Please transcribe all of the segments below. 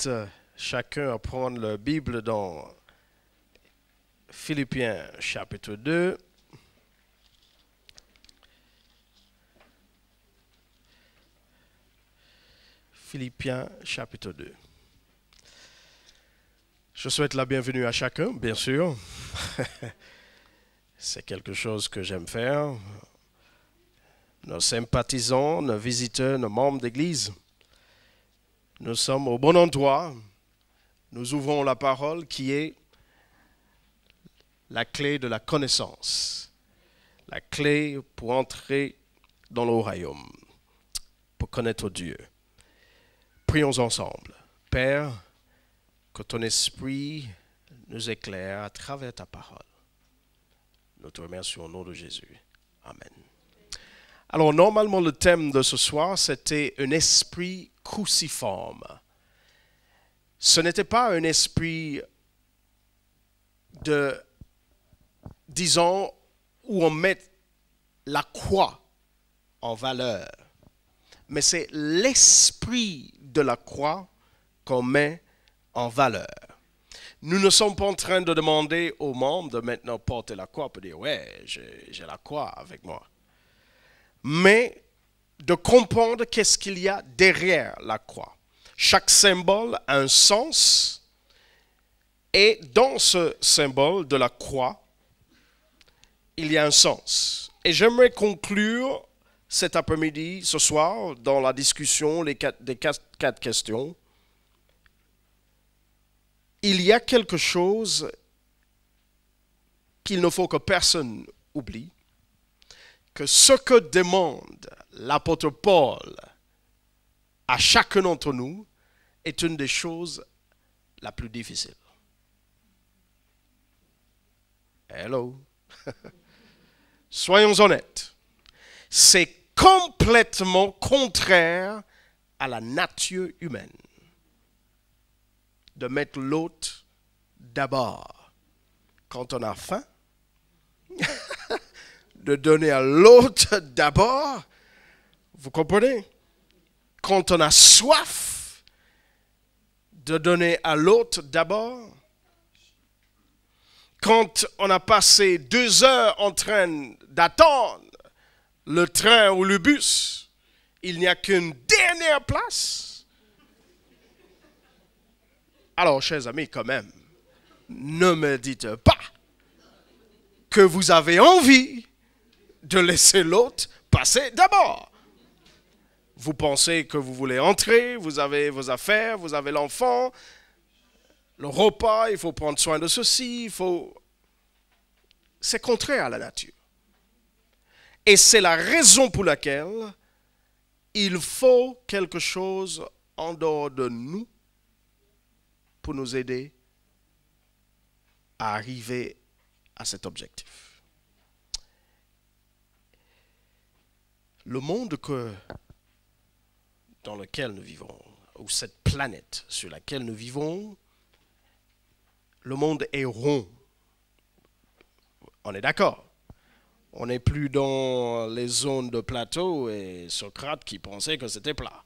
j'invite chacun à prendre la Bible dans Philippiens chapitre 2. Philippiens chapitre 2. Je souhaite la bienvenue à chacun, bien sûr. C'est quelque chose que j'aime faire. Nos sympathisants, nos visiteurs, nos membres d'église. Nous sommes au bon endroit. Nous ouvrons la parole qui est la clé de la connaissance. La clé pour entrer dans le royaume, pour connaître Dieu. Prions ensemble. Père, que ton esprit nous éclaire à travers ta parole. Nous te remercions au nom de Jésus. Amen. Alors, normalement, le thème de ce soir, c'était un esprit cruciforme. Ce n'était pas un esprit de, disons, où on met la croix en valeur. Mais c'est l'esprit de la croix qu'on met en valeur. Nous ne sommes pas en train de demander aux membres de maintenant porter la croix pour dire « ouais, j'ai la croix avec moi ». Mais de comprendre qu'est-ce qu'il y a derrière la croix. Chaque symbole a un sens et dans ce symbole de la croix, il y a un sens. Et j'aimerais conclure cet après-midi, ce soir, dans la discussion des quatre questions. Il y a quelque chose qu'il ne faut que personne oublie, que ce que demande l'apôtre Paul à chacun d'entre nous est une des choses la plus difficiles. Hello. Soyons honnêtes. C'est complètement contraire à la nature humaine de mettre l'autre d'abord. Quand on a faim, de donner à l'autre d'abord. Vous comprenez? Quand on a soif, de donner à l'autre d'abord. Quand on a passé 2 heures en train d'attendre le train ou le bus, il n'y a qu'une dernière place. Alors, chers amis, quand même, ne me dites pas que vous avez envie de laisser l'autre passer d'abord. Vous pensez que vous voulez entrer, vous avez vos affaires, vous avez l'enfant, le repas, il faut prendre soin de ceci, c'est contraire à la nature. Et c'est la raison pour laquelle il faut quelque chose en dehors de nous pour nous aider à arriver à cet objectif. Le monde dans lequel nous vivons, ou cette planète sur laquelle nous vivons, le monde est rond. On est d'accord. On n'est plus dans les zones de plateau et Socrate qui pensait que c'était plat.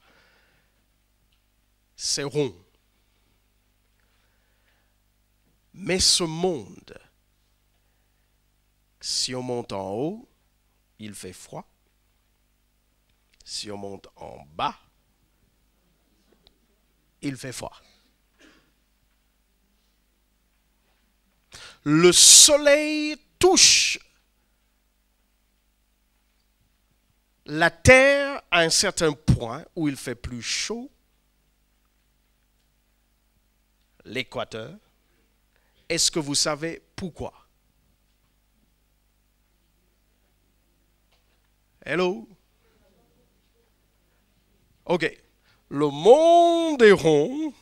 C'est rond. Mais ce monde, si on monte en haut, il fait froid. Si on monte en bas, il fait froid. Le soleil touche la terre à un certain point où il fait plus chaud, l'équateur. Est-ce que vous savez pourquoi? Hello? OK. Le monde est rond.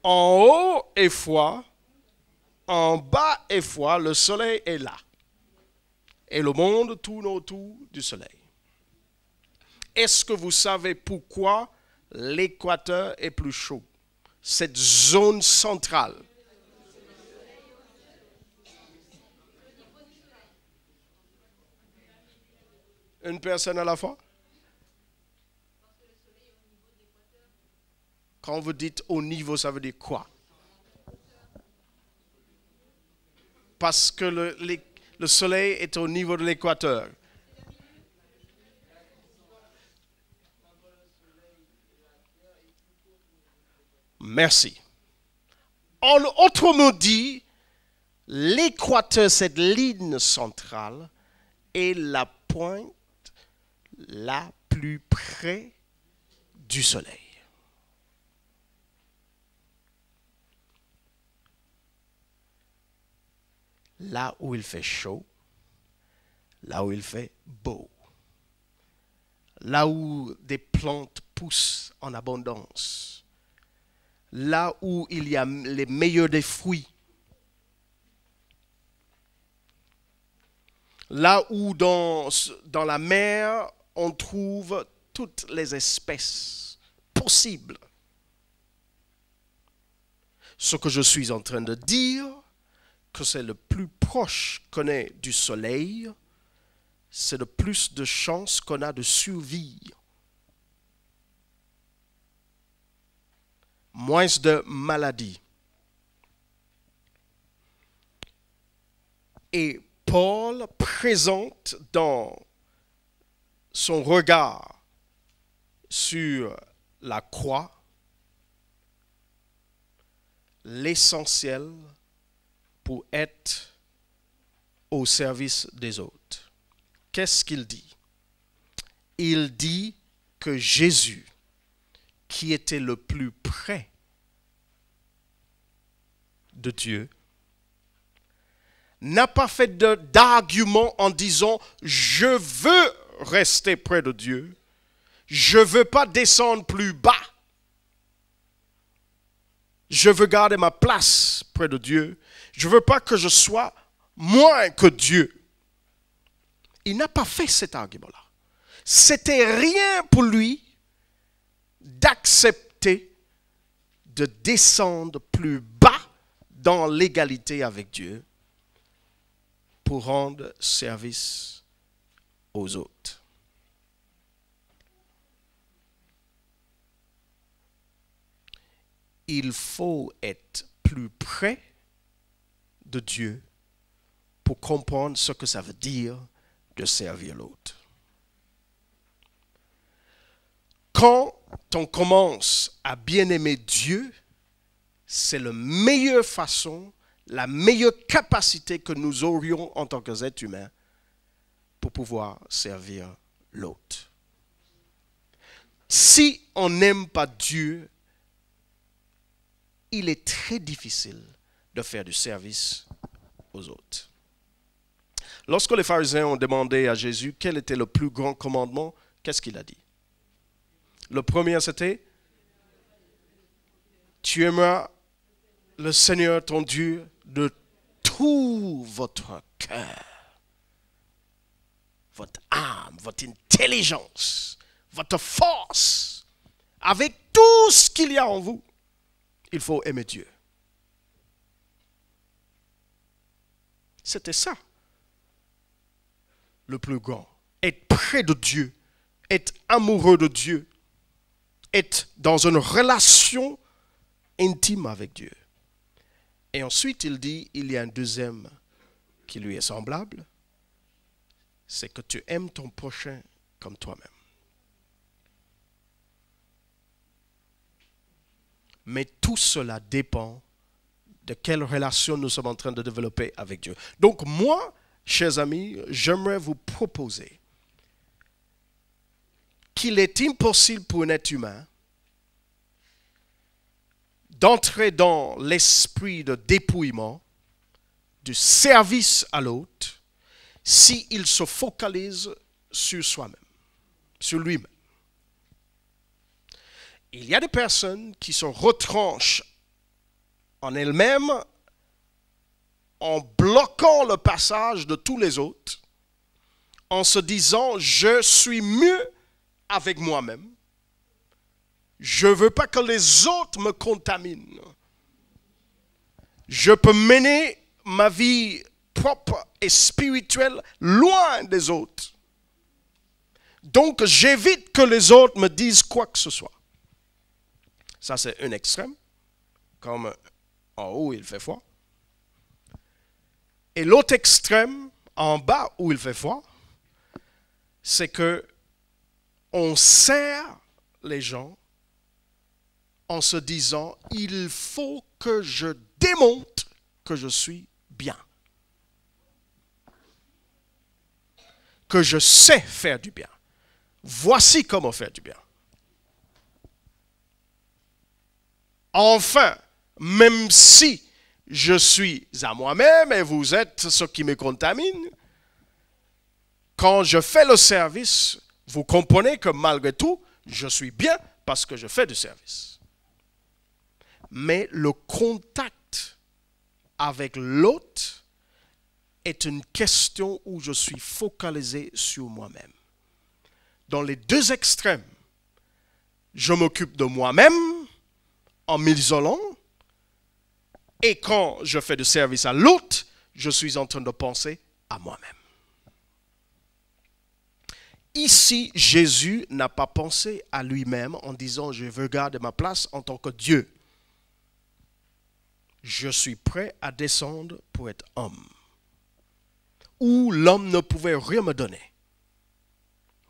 En haut est froid. En bas est froid. Le soleil est là. Et le monde tourne autour du soleil. Est-ce que vous savez pourquoi l'équateur est plus chaud? Cette zone centrale. Une personne à la fois? Quand vous dites au niveau, ça veut dire quoi? Parce que le soleil est au niveau de l'équateur. Merci. Autrement dit, l'équateur, cette ligne centrale, est la pointe la plus près du soleil. Là où il fait chaud, là où il fait beau, là où des plantes poussent en abondance, là où il y a les meilleurs des fruits, là où dans la mer, on trouve toutes les espèces possibles. Ce que je suis en train de dire, que c'est le plus proche qu'on est du soleil, c'est le plus de chances qu'on a de survivre. Moins de maladies. Et Paul présente dans son regard sur la croix l'essentiel pour être au service des autres. Qu'est-ce qu'il dit? Il dit que Jésus, qui était le plus près de Dieu, n'a pas fait d'argument en disant « je veux rester près de Dieu, je ne veux pas descendre plus bas, je veux garder ma place près de Dieu, je ne veux pas que je sois moins que Dieu. » Il n'a pas fait cet argument-là. C'était rien pour lui d'accepter de descendre plus bas dans l'égalité avec Dieu pour rendre service aux autres. Il faut être plus près de Dieu pour comprendre ce que ça veut dire de servir l'autre. Quand on commence à bien aimer Dieu, c'est la meilleure façon, la meilleure capacité que nous aurions en tant qu'êtres humains pour pouvoir servir l'autre. Si on n'aime pas Dieu, il est très difficile de faire du service aux autres. Lorsque les pharisiens ont demandé à Jésus quel était le plus grand commandement, qu'est-ce qu'il a dit? Le premier, c'était « Tu aimeras le Seigneur ton Dieu de tout votre cœur, votre âme, votre intelligence, votre force, avec tout ce qu'il y a en vous. Il faut aimer Dieu. » C'était ça, le plus grand. Être près de Dieu, être amoureux de Dieu, être dans une relation intime avec Dieu. Et ensuite, il dit, il y a un deuxième qui lui est semblable, c'est que tu aimes ton prochain comme toi-même. Mais tout cela dépend de quelle relation nous sommes en train de développer avec Dieu. Donc moi, chers amis, j'aimerais vous proposer qu'il est impossible pour un être humain d'entrer dans l'esprit de dépouillement, du service à l'autre, s'il se focalise sur soi-même, sur lui-même. Il y a des personnes qui se retranchent en elles-mêmes en bloquant le passage de tous les autres, en se disant « je suis mieux avec moi-même, je ne veux pas que les autres me contaminent, je peux mener ma vie propre et spirituelle loin des autres, donc j'évite que les autres me disent quoi que ce soit. » Ça, c'est un extrême. Comme en haut, il fait froid. Et l'autre extrême, en bas, où il fait froid, c'est que on sert les gens en se disant, il faut que je démontre que je suis bien. Que je sais faire du bien. Voici comment faire du bien. Enfin, même si je suis à moi-même et vous êtes ce qui me contamine, quand je fais le service, vous comprenez que malgré tout, je suis bien parce que je fais du service. Mais le contact avec l'autre est une question où je suis focalisé sur moi-même. Dans les deux extrêmes, je m'occupe de moi-même en m'isolant, et quand je fais du service à l'autre, je suis en train de penser à moi-même. Ici, Jésus n'a pas pensé à lui-même en disant « Je veux garder ma place en tant que Dieu. Je suis prêt à descendre pour être homme. » Où l'homme ne pouvait rien me donner,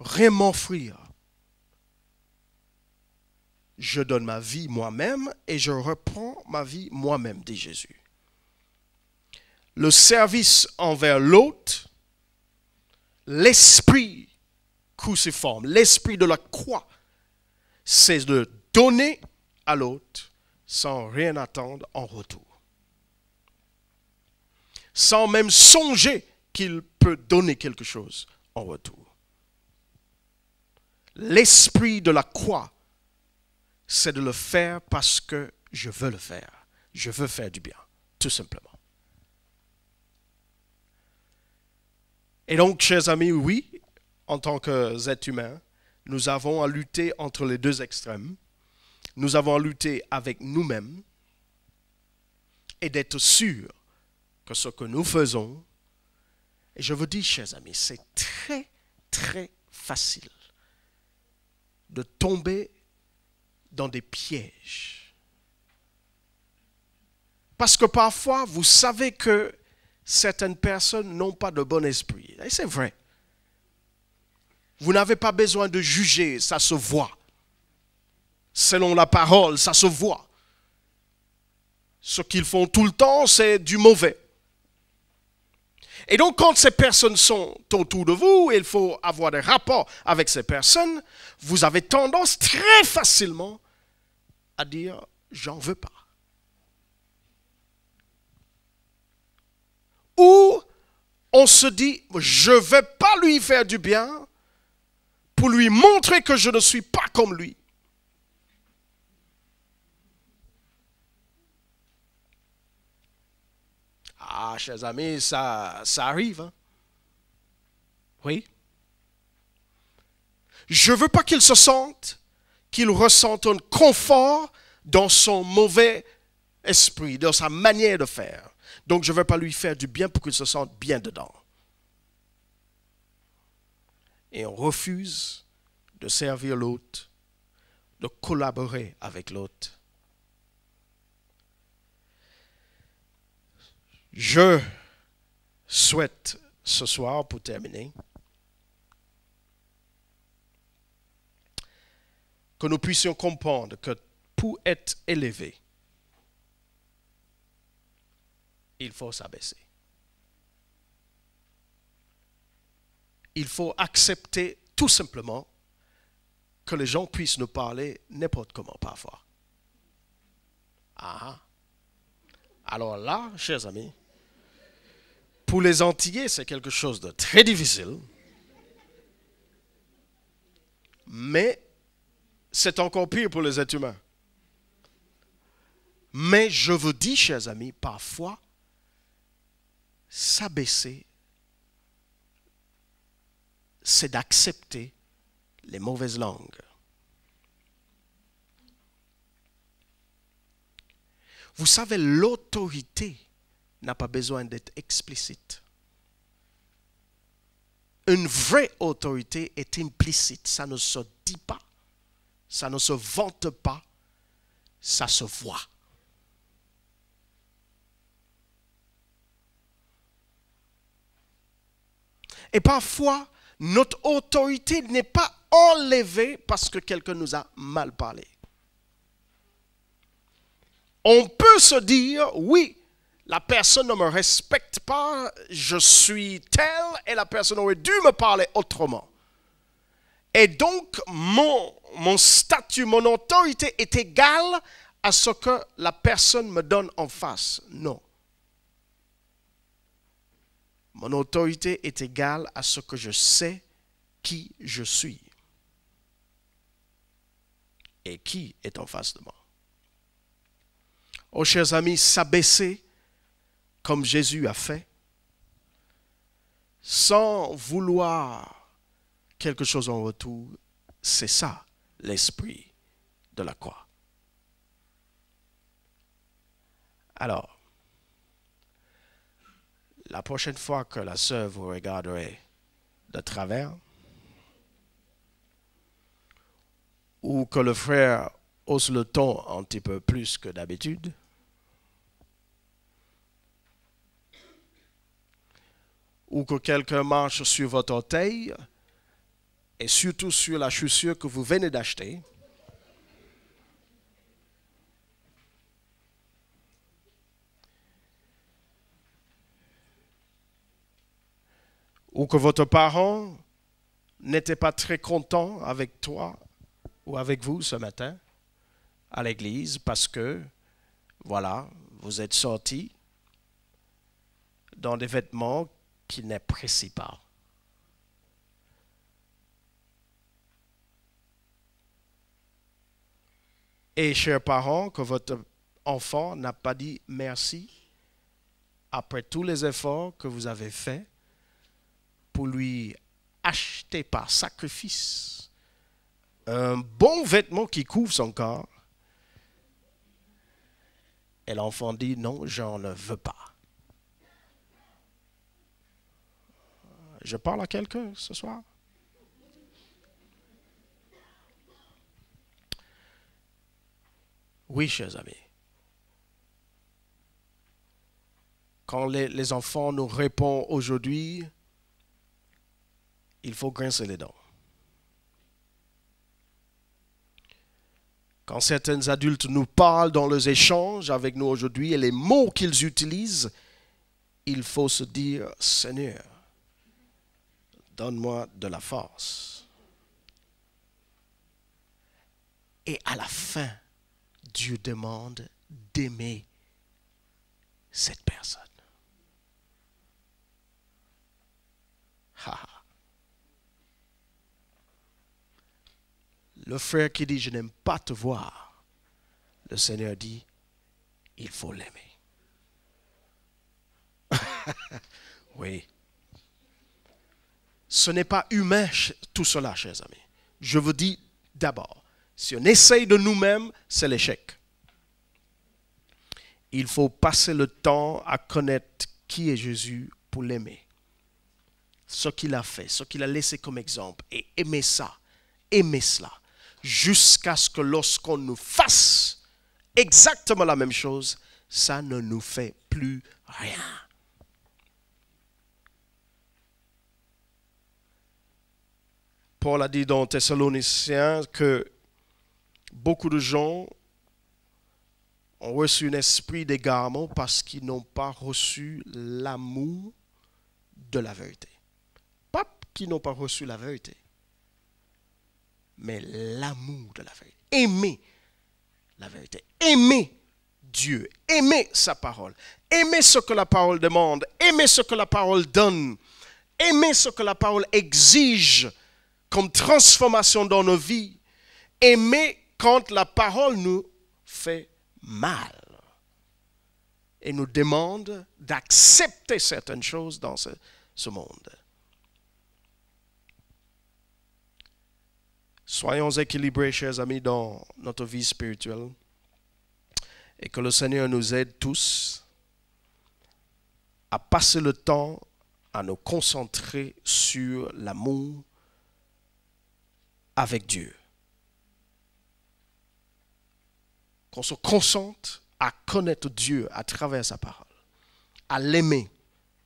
rien m'offrir. Je donne ma vie moi-même et je reprends ma vie moi-même, dit Jésus. Le service envers l'autre, l'esprit cruciforme, l'esprit de la croix, c'est de donner à l'autre sans rien attendre en retour. Sans même songer qu'il peut donner quelque chose en retour. L'esprit de la croix, c'est de le faire parce que je veux le faire. Je veux faire du bien, tout simplement. Et donc, chers amis, oui, en tant qu'êtres humains, nous avons à lutter entre les deux extrêmes. Nous avons à lutter avec nous-mêmes et d'être sûrs que ce que nous faisons, et je vous dis, chers amis, c'est très, très facile de tomber dans des pièges. Parce que parfois, vous savez que certaines personnes n'ont pas de bon esprit. Et c'est vrai. Vous n'avez pas besoin de juger, ça se voit. Selon la parole, ça se voit. Ce qu'ils font tout le temps, c'est du mauvais. Et donc, quand ces personnes sont autour de vous, il faut avoir des rapports avec ces personnes, vous avez tendance très facilement à dire « j'en veux pas ». Ou on se dit « je ne vais pas lui faire du bien pour lui montrer que je ne suis pas comme lui ». Ah, chers amis, ça arrive. Hein? Oui. Je ne veux pas qu'il se sente, qu'il ressente un confort dans son mauvais esprit, dans sa manière de faire. Donc, je ne veux pas lui faire du bien pour qu'il se sente bien dedans. Et on refuse de servir l'autre, de collaborer avec l'autre. Je souhaite ce soir, pour terminer, que nous puissions comprendre que pour être élevé, il faut s'abaisser. Il faut accepter tout simplement que les gens puissent nous parler n'importe comment parfois. Ah. Alors là, chers amis, pour les Antillais, c'est quelque chose de très difficile. Mais c'est encore pire pour les êtres humains. Mais je vous dis, chers amis, parfois, s'abaisser, c'est d'accepter les mauvaises langues. Vous savez, l'autorité n'a pas besoin d'être explicite. Une vraie autorité est implicite. Ça ne se dit pas. Ça ne se vante pas. ça se voit. Et parfois, notre autorité n'est pas enlevée parce que quelqu'un nous a mal parlé. On peut se dire, oui, la personne ne me respecte pas, je suis tel et la personne aurait dû me parler autrement. Et donc, mon statut, mon autorité est égale à ce que la personne me donne en face. Non. Mon autorité est égale à ce que je sais qui je suis. Et qui est en face de moi. Oh, chers amis, s'abaisser comme Jésus a fait, sans vouloir quelque chose en retour, c'est ça l'esprit de la croix. Alors, la prochaine fois que la sœur vous regarderait de travers, ou que le frère hausse le ton un petit peu plus que d'habitude, ou que quelqu'un marche sur votre orteil, et surtout sur la chaussure que vous venez d'acheter, ou que votre parent n'était pas très content avec toi ou avec vous ce matin à l'église parce que, voilà, vous êtes sortis dans des vêtements qu'il n'apprécie pas. Et chers parents, que votre enfant n'a pas dit merci après tous les efforts que vous avez faits pour lui acheter par sacrifice un bon vêtement qui couvre son corps. Et l'enfant dit non, j'en ne veux pas. Je parle à quelqu'un ce soir? Oui, chers amis. Quand les enfants nous répondent aujourd'hui, il faut grincer les dents. Quand certains adultes nous parlent dans leurs échanges avec nous aujourd'hui et les mots qu'ils utilisent, il faut se dire, Seigneur, donne-moi de la force. Et à la fin, Dieu demande d'aimer cette personne. Le frère qui dit, je n'aime pas te voir, le Seigneur dit, il faut l'aimer. Oui. Ce n'est pas humain tout cela, chers amis. Je vous dis d'abord, si on essaye de nous-mêmes, c'est l'échec. Il faut passer le temps à connaître qui est Jésus pour l'aimer. Ce qu'il a fait, ce qu'il a laissé comme exemple. Et aimer ça, aimer cela. Jusqu'à ce que lorsqu'on nous fasse exactement la même chose, ça ne nous fait plus rien. Paul a dit dans Thessaloniciens que beaucoup de gens ont reçu un esprit d'égarement parce qu'ils n'ont pas reçu l'amour de la vérité. Pas qu'ils n'ont pas reçu la vérité, mais l'amour de la vérité. Aimer la vérité. Aimer Dieu. Aimer sa parole. Aimer ce que la parole demande. Aimer ce que la parole donne. Aimer ce que la parole exige comme transformation dans nos vies. Aimer quand la parole nous fait mal et nous demande d'accepter certaines choses dans ce monde. Soyons équilibrés, chers amis, dans notre vie spirituelle et que le Seigneur nous aide tous à passer le temps à nous concentrer sur l'amour avec Dieu. qu'on se concentre à connaître Dieu à travers sa parole, à l'aimer,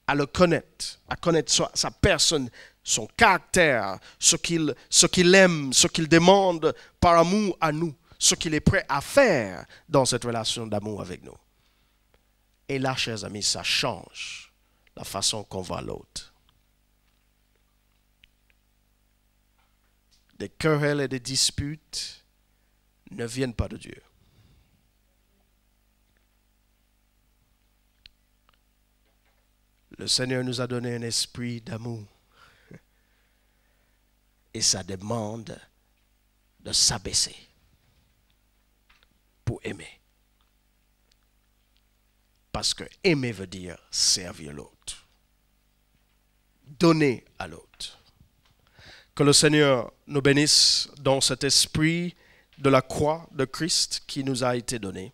à le connaître, à connaître sa personne, son caractère, ce qu'il aime, ce qu'il demande par amour à nous, ce qu'il est prêt à faire dans cette relation d'amour avec nous. Et là, chers amis, ça change la façon qu'on voit l'autre. Des querelles et des disputes ne viennent pas de Dieu. Le Seigneur nous a donné un esprit d'amour. Et ça demande de s'abaisser pour aimer. Parce que aimer veut dire servir l'autre. Donner à l'autre. Que le Seigneur nous bénisse dans cet esprit de la croix de Christ qui nous a été donné.